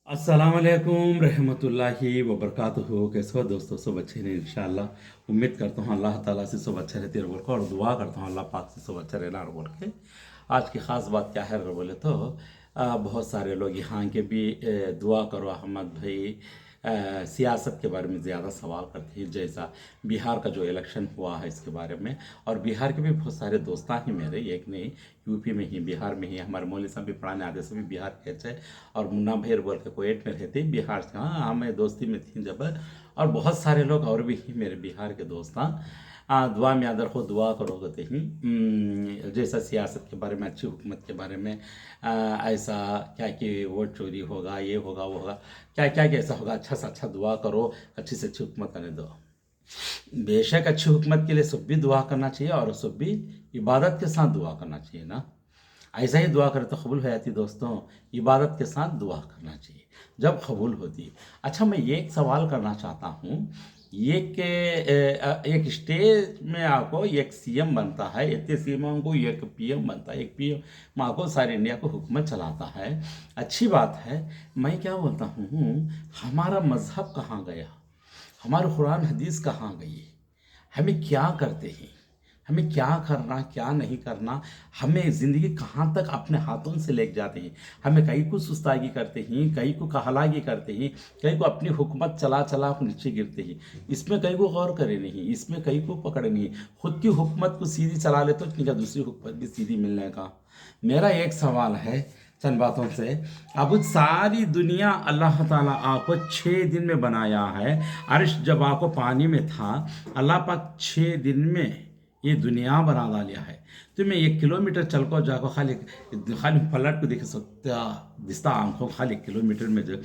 अस्सलामुअलैकुम रहमतुल्लाहि व बरकातुहू। कैसे हो दोस्तों? सब अच्छे हैं इंशाल्लाह। उम्मीद करता हूँ अल्लाह ताला से सब अच्छा रहते रहो बोल के, और दुआ करता हूँ अल्लाह पाक से सब अच्छा रहना बोल के। आज की ख़ास बात क्या है बोले तो बहुत सारे लोग यहाँ के भी दुआ करो अहमद भाई सियासत के बारे में ज़्यादा सवाल करते हैं। जैसा बिहार का जो इलेक्शन हुआ है इसके बारे में, और बिहार के भी बहुत सारे दोस्तान ही मेरे, एक नहीं यूपी में ही बिहार में ही हमारे मौलवी साहब भी पढ़ाने आते से भी बिहार के अच्छे, और मुन्ना भैर बोल के कोएट में रहते बिहार से। हाँ मैं दोस्ती में थी जब, और बहुत सारे लोग और भी ही मेरे बिहार के दोस्त दुआ में अदर को दुआ करोगे तो ही जैसा सियासत के बारे में, अच्छी हुकूमत के बारे में, ऐसा क्या कि वोट चोरी होगा, ये होगा वो होगा, क्या क्या कैसा होगा, अच्छा से अच्छा दुआ करो, अच्छी से अच्छी हुकूमत करने दो। बेशक अच्छी हुकूमत के लिए सब भी दुआ करना चाहिए, और सब भी इबादत के साथ दुआ करना चाहिए ना। ऐसा ही दुआ करें तो कबूल हो जाती दोस्तों। इबादत के साथ दुआ करना चाहिए जब कबूल होती है। अच्छा, मैं ये एक सवाल करना चाहता हूँ, ये कि एक स्टेज में आपको एक सीएम बनता है, इतने सीएम को एक पीएम बनता है, एक पीएम आपको सारे इंडिया को हुकूमत चलाता है। अच्छी बात है। मैं क्या बोलता हूँ, हमारा मजहब कहाँ गया, हमारे कुरान हदीस कहाँ गई, हमें क्या करते हैं, हमें क्या करना क्या नहीं करना, हमें ज़िंदगी कहाँ तक अपने हाथों से लेके जाते हैं। हमें कहीं को सुस्तागी करते हैं, कहीं को कहलागी करते हैं, कहीं को अपनी हुकूमत चला चला आप नीचे गिरते हैं। इसमें कहीं को गौर करे नहीं, इसमें कहीं को पकड़े नहीं। खुद की हुकूमत को सीधी चला ले तो क्या दूसरी हुकूमत भी सीधी मिलने का। मेरा एक सवाल है चंद बातों से। अब सारी दुनिया अल्लाह ताला आपको 6 दिन में बनाया है। अर्श जब आपको पानी में था, अल्लाह पाक 6 दिन में ये दुनिया बना डालिया है। तुम्हें 1 किलोमीटर चल को जाको खाली खाली पलट को देख सकता दिसता आंखों, खाली 1 किलोमीटर में जो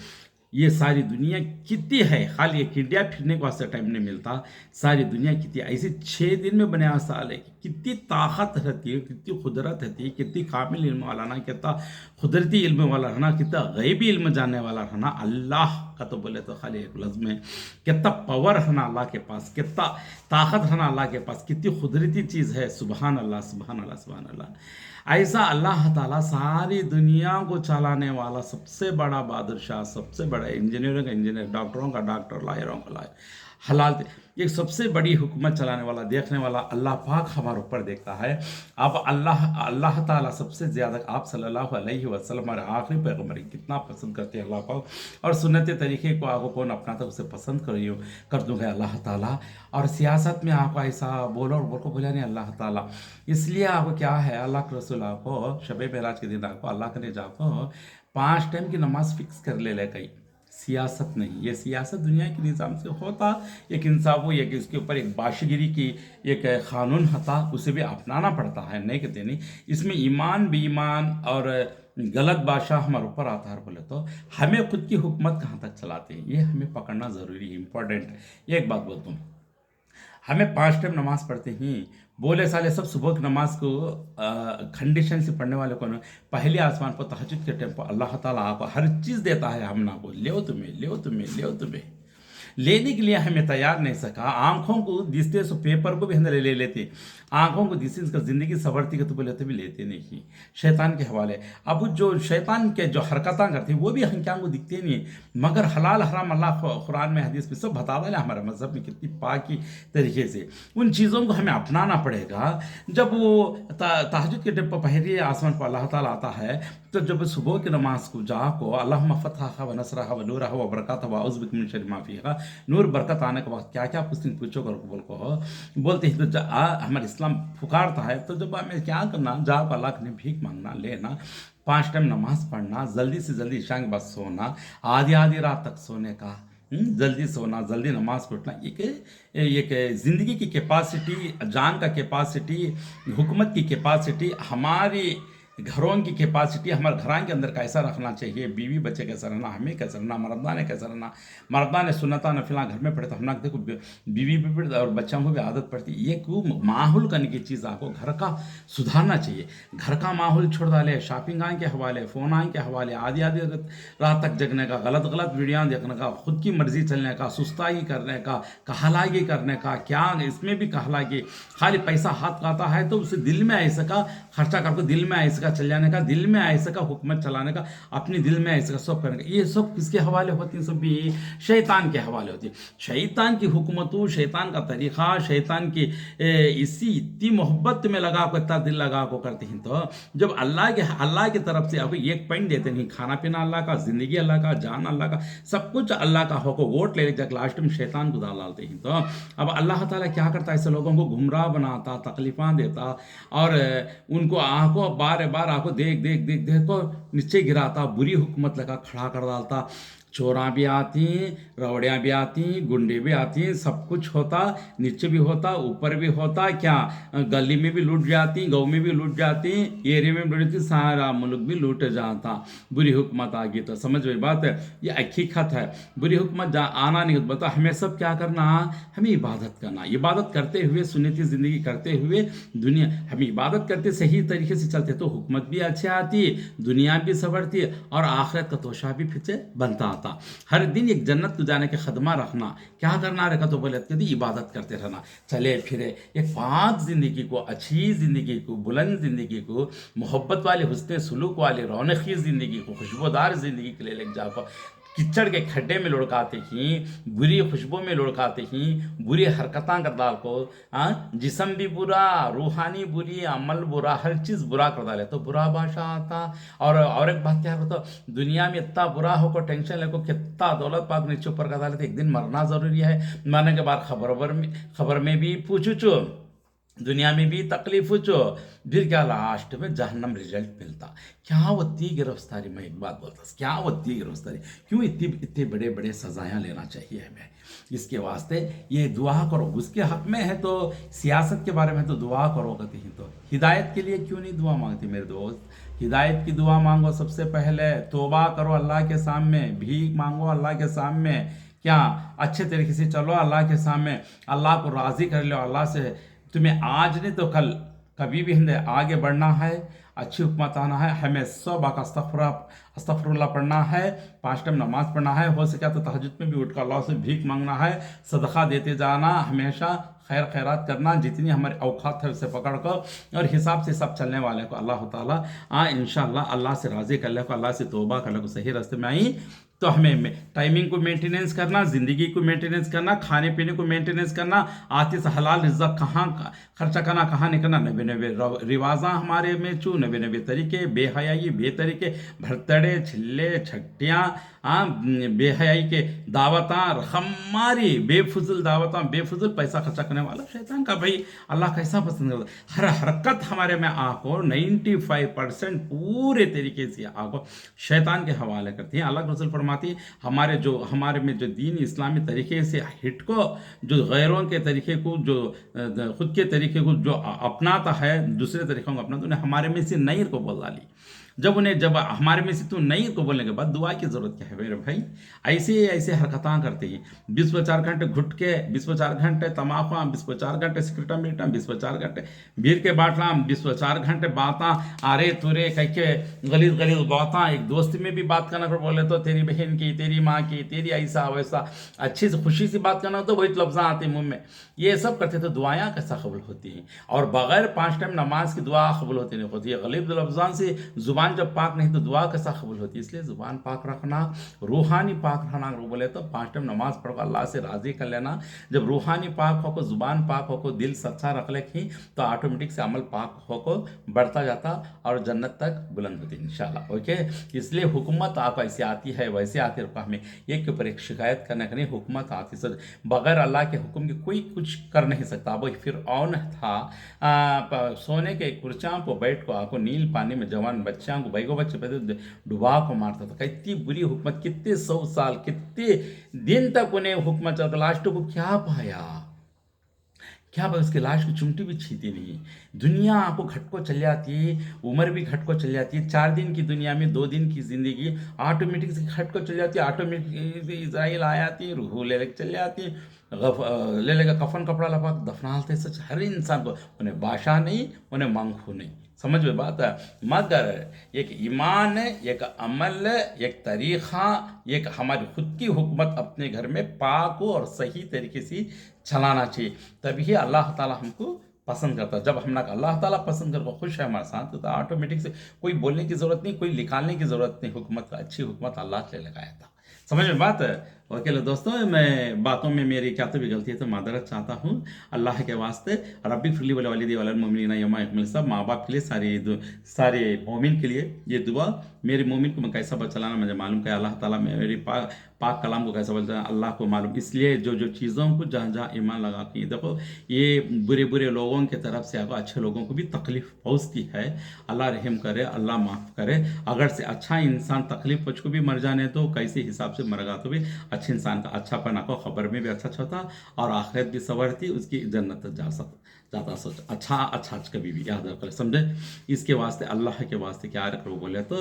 ये सारी दुनिया कितनी है। खाली एक इंडिया फिरने को वास्ते टाइम नहीं मिलता, सारी दुनिया कितनी ऐसे 6 दिन में बनाया साल है। कितनी ताकत रहती है, कितनी कुदरत रहती है, कितनी कामिल इल्म वाला ना, कितना कुदरती इल्म वाला रहना, कितना गैबी इल्म जानने वाला रहना। अल्लाह का तो बोले तो खाली एक लफ्ज़ में कितना पावर रहना अल्लाह के पास, कितना ताकत रहना अल्लाह के पास, कितनी कुदरती चीज़ है। सुबहान अल्लाह, सुबहान अल्लाह, सुबहान अल्लाह। ऐसा अल्लाह ताला सारी दुनिया को चलाने वाला सबसे बड़ा बादशाह, सबसे बड़ा इंजीनियरों का इंजीनियर, डॉक्टरों का डॉक्टर, लायरों का लायर, हलाल एक सबसे बड़ी हुकूमत चलाने वाला, देखने वाला अल्लाह पाक हमारे ऊपर देखता है। अब अल्लाह ताला सबसे ज़्यादा आप सल्लल्लाहु अलैहि वसल्लम हमारे आखिरी पैगम्बर कितना पसंद करते हैं अल्लाह पाक, और सुन्नत तरीके को आपको कौन अपनाता उसे पसंद कर दूँगा अल्लाह ताला। और सियासत में आपको ऐसा बोलो और बोल को बोला नहीं अल्लाह ताला। इसलिए आपको क्या है, अल्लाह के रसूल आपको शब मेराज के दिन आपको अल्लाह करे आपको 5 टाइम की नमाज फिक्स कर ले कहीं। सियासत नहीं, ये सियासत दुनिया के निज़ाम से होता, एक इंसाफ हो, एक इसके ऊपर एक बाशिगिरी की एक कानून होता, उसे भी अपनाना पड़ता है, नहीं कहते नहीं। इसमें ईमान बेईमान और गलत बादशाह हमारे ऊपर आता है बोले तो हमें खुद की हुकूमत कहाँ तक चलाते हैं, ये हमें पकड़ना ज़रूरी है, इंपॉर्टेंट। एक बात बोलता हूँ, हमें 5 टाइम नमाज पढ़ते हैं, बोले साले सब सुबह की नमाज को कंडीशन से पढ़ने वाले को ना, पहले आसमान पर तहज्जुद के टाइम पर अल्लाह ताला आपको हर चीज़ देता है। हम ना को ले तुम्हें, ले तुम्हें, ले तुम्हें लेने के लिए हमें तैयार नहीं सका। आंखों को दिसते सो पेपर को भी हम ले लेते, आंखों को दिसते इसका ज़िंदगी सवरती के तो बोले तो भी लेते नहीं, शैतान के हवाले। अब जो शैतान के जो हरकतें करते हैं वो भी हम क्या को दिखते नहीं, मगर हलाल हराम अल्लाह कुरान में हदीस में सब बता डाले, हमारे मज़हब में कितनी पाकी तरीके से उन चीज़ों को हमें अपनाना पड़ेगा। जब वो तहज्जुद के टाइम पर पहले आसमान पर अल्लाह ताला आता है, तो जब सुबह की नमाज को जाको अल्लाहुम्मा फतहा व नसरहा व नूरहा व बरकातहा व औज़ु बिका मिन शर्रि मा फ़ीहा, नूर बरकत आने के बाद क्या क्या कुछ दिन पूछो कर बोल को बोलते हैं। तो हमारे इस्लाम पुकारता है, तो जब हमें क्या करना, जाओ अल्लाह ने भीख मांगना, लेना, 5 टाइम नमाज पढ़ना, जल्दी से जल्दी ईशा के बाद सोना, आधी आधी रात तक सोने का, जल्दी सोना, जल्दी नमाज पढ़ना, एक ज़िंदगी की कैपेसिटी, जान का कैपेसिटी, हुकूमत की कैपेसिटी, हमारी घरों की कैपेसिटी, हमारे घरान के अंदर कैसा रखना चाहिए, बीवी बच्चे कैसा रहना, हमें कैसा रहना, मर्दा ने कैसा रहना। मर्दा ने सुन्नता नफिला घर में पढ़े तो हम देखो बीवी भी पढ़े और बच्चों को भी आदत पड़ती है। ये को माहौल करने की चीज़ आपको घर का सुधारना चाहिए। घर का माहौल छोड़ डाले, शॉपिंग आए के हवाले, फ़ोन आए के हवाले, आधी आधी रात तक जगने का, गलत गलत वीडियो देखने का, खुद की मर्जी चलने का, सुस्ताई करने का, कहलागी करने का, क्या इसमें भी कहलागी, खाली पैसा हाथ आता है तो उसे दिल में ऐसा का खर्चा करके दिल में ऐसा ऐसा का चल जाने का, दिल में ऐसा का हुकूमत चलाने का, अपने दिल में ऐसा का सब करने का, ये सब किसके हवाले होती हैं? सब भी शैतान के हवाले होती है। शैतान की हुकूमतों, शैतान का तरीक़ा, शैतान की इसी इतनी मोहब्बत में लगा को, इतना दिल लगा को करते हैं। तो जब अल्लाह की तरफ से आपको एक पॉइंट देते नहीं, खाना पीना अल्लाह का, ज़िंदगी अल्लाह का, जान अल्लाह का, सब कुछ अल्लाह का हो को वोट ले जब लास्ट में शैतान को डालते हैं। तो अब अल्लाह ताला क्या करता है? ऐसे लोगों को गुमराह बनाता, तकलीफ़ां देता, और उनको आंखों बार बार आंखों देख देख देख देख को नीचे गिराता, बुरी हुकूमत लगा खड़ा कर डालता। चोरा भी आती, रौड़ियाँ भी आती, गुंडे भी आती, सब कुछ होता, नीचे भी होता, ऊपर भी होता, क्या गली में भी लूट जाती, गाँव में भी लूट जाती, एरिया में भी लूट जाती, सारा मुल्क भी लूट जाता। बुरी हुकूमत आ गई तो समझ वही बात है, ये हकीकत है। बुरी हुकूमत आना नहीं बता, हमें सब क्या करना, हमें इबादत करना, इबादत करते हुए सुन्नती ज़िंदगी करते हुए दुनिया, हम इबादत करते सही तरीके से चलते तो हुकूमत भी अच्छी आती, दुनिया भी संवरती, और आखिरत का तोशा भी फिर से बनता आता। हर दिन एक जन्नत को जाने के खदमा रखना, क्या करना रखा तो बोले कहती इबादत करते रहना, चले फिरे एक पाक ज़िंदगी को, अच्छी ज़िंदगी को, बुलंद ज़िंदगी को, मोहब्बत वाले, हुस्न सुलूक वाले, रौनकी ज़िंदगी को, खुशबूदार ज़िंदगी के लिए लेके जाओ। किचड़ के खड्डे में लुढ़काते ही, बुरी खुशबू में लुढ़काते ही, बुरी हरकतां कर डाल को, जिसम भी बुरा, रूहानी बुरी, अमल बुरा, हर चीज़ बुरा कर डाले तो बुरा भाषा आता। और एक बात क्या होता, दुनिया में इतना बुरा हो को टेंशन ले को, कितना दौलत पाक नीचे ऊपर कर डाले तो एक दिन मरना ज़रूरी है। मरने के बाद खबर में भी पूछो, दुनिया में भी तकलीफ हो, फिर क्या लास्ट में जहन्नम रिजल्ट मिलता। क्या होती गिरफ्तारी? मैं एक बात बोलता, क्या होती गिरफ्तारी? क्यों इतने बड़े बड़े सजाएं लेना चाहिए हमें? इसके वास्ते ये दुआ करो, उसके हक में है तो सियासत के बारे में तो दुआ करो कहते हैं, तो हिदायत के लिए क्यों नहीं दुआ मांगती मेरे दोस्त? हिदायत की दुआ मांगो, सबसे पहले तौबा करो अल्लाह के सामने, भीख मांगो अल्लाह के सामने, क्या अच्छे तरीके से चलो अल्लाह के सामने, अल्लाह को राज़ी कर लो। अल्लाह से तुम्हें आज नहीं तो कल कभी भी हमें आगे बढ़ना है, अच्छी हुकूमत आना है, हमें सब अस्तगफिरुल्लाह पढ़ना है, 5 टाइम नमाज पढ़ना है, हो सके तो तहज्जुद में भी उठकर अल्लाह से भीख मांगना है, सदका देते जाना, हमेशा खैरात करना, जितनी हमारे औकात है उसे पकड़ कर, और हिसाब से सब चलने वाले को अल्लाह ताला इंशाअल्लाह अल्लाह से राज़ी कर ले को, अल्लाह से तौबा कर ले को, सही रास्ते में आई तो हमें टाइमिंग को मेंटेनेंस करना, ज़िंदगी को मेंटेनेंस करना, खाने पीने को मेंटेनेंस करना, आते से हलाल रिज़्क़ कहाँ खर्चा करना, कहाँ नहीं करना, नबे नबे रिवाजा हमारे में चू, नबे नबे तरीके, बेहयाई बेतरीके, भरतड़े छिल्ले छट्टियाँ, बेहयाई के दावतां, हमारी बेफुजुल दावतां, बेफुजुल पैसा खर्चा करने वाला शैतान का भाई अल्लाह कैसा पसंद करता। हर हरकत हमारे में आको 95% पूरे तरीके से आको शैतान के हवाले करती है। अल्लाह रसूल फरमाती हमारे में जो दीन इस्लामी तरीके से हिट को, जो गैरों के तरीके को, जो खुद के तरीके को जो अपनाता है, दूसरे तरीक़ों को अपनाता, उन्हें हमारे में से नहीं को बोल डाली। जब हमारे में से तू नहीं को बोलने के बाद दुआ की जरूरत क्या है मेरे भाई? ऐसे हरकतां करते हैं, 24 घंटे घुट के, 24 घंटे तमाकू, 24 घंटे सिगरेटा मीटा, 24 घंटे बीर के बाटला, 24 घंटे बाता, अरे तुरे कह के गलीज बाता। एक दोस्त में भी बात करना बोले तो तेरी बहन की, तेरी माँ की, तेरी ऐसा वैसा, अच्छी से खुशी से बात करना तो वही लफ्ज़ आते मुंह में। ये सब करते तो दुआयाँ कैसा कबूल होती हैं? और बगैर 5 टाइम नमाज की दुआ कबूल होती नहीं होती है। गलीब लफ्ज़ान से जुबान जब पाक नहीं तो दुआ कैसा कबूल होती है? इसलिए जुबान पाक रखना, रूहानी पाक रखना। बोले तो 5 टाइम नमाज पढ़ कर अल्लाह से राज़ी कर लेना। जब रूहानी पाक हो को, जुबान पाक हो को, दिल सच्चा रख लेखी तो ऑटोमेटिक से अमल पाक हो को बढ़ता जाता और जन्नत तक बुलंद होती इंशाल्लाह। ओके, इसलिए हुकूमत आप ऐसी आती है वैसे आती है, हमें एक के ऊपर एक शिकायत करने का नहीं। हुकूमत आती सर बगैर अल्लाह के हुक्म के कोई कुछ कर नहीं सकता। अब फिरऔन था, सोने के कुर्सियां पर बैठ को आपको नील पानी में जवान बच्चा को बैगो बच्चे पैदे डुबा को मारता था। कितनी बुरी हुकूमत, कितने 100 साल, कितने दिन तक उन्हें हुकूमत चलता। लास्ट को क्या पाया? उसकी लाश की चुमटी भी छीती नहीं। दुनिया आपको घटको चल जाती है, उम्र भी घटको चल जाती है। 4 दिन की दुनिया में 2 दिन की जिंदगी ऑटोमेटिक से घटको चल जाती है। ऑटोमेटिक इज़राइल आ जाती है, रूह ले लेकर चल जाती है, ले लेकर कफन कपड़ा लगा दफनाते। सच हर इंसान को, उन्हें बादशाह नहीं, उन्हें मंगू नहीं, समझ में बात है। मगर एक ईमान, एक अमल, एक तरीक़ा, एक हमारी खुद की हुकूमत अपने घर में पाक हो और सही तरीके से चलाना चाहिए, तभी अल्लाह ताला हमको पसंद करता है। जब हमने कहा अल्लाह ताला पसंद कर, खुश है हमारे साथ, तो ऑटोमेटिक से कोई बोलने की ज़रूरत नहीं, कोई निकालने की ज़रूरत नहीं। हुकूमत का अच्छी हुकूमत अल्लाह ने लगाया था। समझ में बात है। और के दोस्तों, मैं बातों में मेरी क्या तो भी गलती है तो मादरत चाहता हूँ अल्लाह के वास्ते। रब्बी फिरली वल वालिदी वल मोमिनीना यौमा यक़ूमुल हिसाब। माँ बाप के लिए, सारे मोमिन के लिए ये दुआ। मेरे मोमिन को मैं कैसा चलाना मुझे मालूम है, अल्लाह ताला मेरी पाक कलाम को कैसा बोलता है अल्लाह को मालूम। इसलिए जो जो चीज़ों को जहाँ जहाँ ईमान लगा के देखो, ये बुरे बुरे लोगों की तरफ से अगर अच्छे लोगों को भी तकलीफ पहुँचती है, अल्लाह रहम करे, अल्लाह माफ़ करे। अगर से अच्छा इंसान तकलीफ पहुँच को भी मर जाने तो कैसे हिसाब से मरेगा, तो भी अच्छे इंसान का अच्छापन आपको खबर में भी अच्छा होता और आखिरत भी संवरती, उसकी जन्नत जा सकता जाता। सोच अच्छा अच्छा कभी भी याद रख, समझे। इसके वास्ते अल्लाह के वास्ते क्या रख लो बोले तो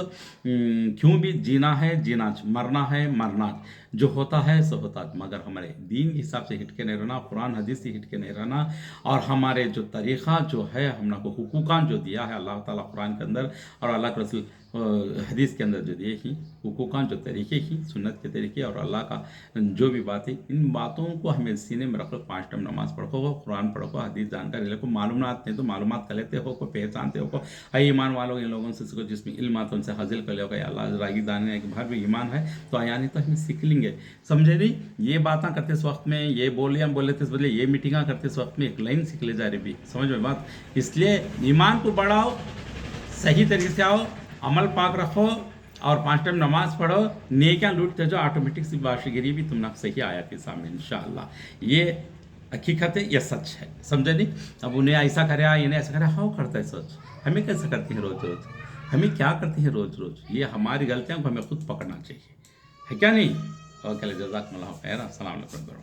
क्यों भी जीना है, जीना मरना है, मरना जो होता है सो होता, मगर हमारे दीन के हिसाब से हिट के नहीं रहना, कुरान हदीस से हिट के नहीं रहना। और हमारे जो तरीक़ा जो है हमने को हुकूकान जो दिया है अल्लाह ताला कुरान के अंदर और अल्लाह के रसूल हदीस के अंदर जो दिए ही हुकूकान, जो तरीके ही सुन्नत के तरीके और अल्लाह का जो भी बात है, इन बातों को हमें सीने में रखो। 5 टाइम नमाज पढ़ो, कुरान पढ़ो, हदीस जानकारी ले को, मालूमात नहीं तो मालूमात कर लेते हो, को पहचानते हो को। ईमान वालों इन लोगों से सीखो जिसमें इल्म आता उनसे हासिल कर लो। अल्लाह रागी दाने के बाहर भी ईमान है तो आयानी तो हमें सीख लेंगे। समझे नहीं। ये बातें करते इस वक्त में, ये बोलियाँ बोले थे बदले ये मीटिंगा करते इस वक्त में एक लाइन सीख ले जा रही भी, समझ में बात। इसलिए ईमान को बढ़ाओ, सही तरीके से आओ, अमल पाक रखो और 5 टाइम नमाज पढ़ो, नेकियां लूटते जो ऑटोमेटिक सी बाशिगिरी भी तुमने सही आया के सामने इंशाअल्लाह। ये हकीकत है, ये सच है, समझे नहीं। अब उन्हें ऐसा करे, इन्हें ऐसा करे, हाँ करता है सोच। हमें कैसे करती हैं रोज रोज, हमें क्या करती हैं रोज रोज, ये हमारी गलतियों को हमें खुद पकड़ना चाहिए, है क्या नहीं। ओके, जज़ाकल्लाहु खैर। अस्सलाम वालेकुम।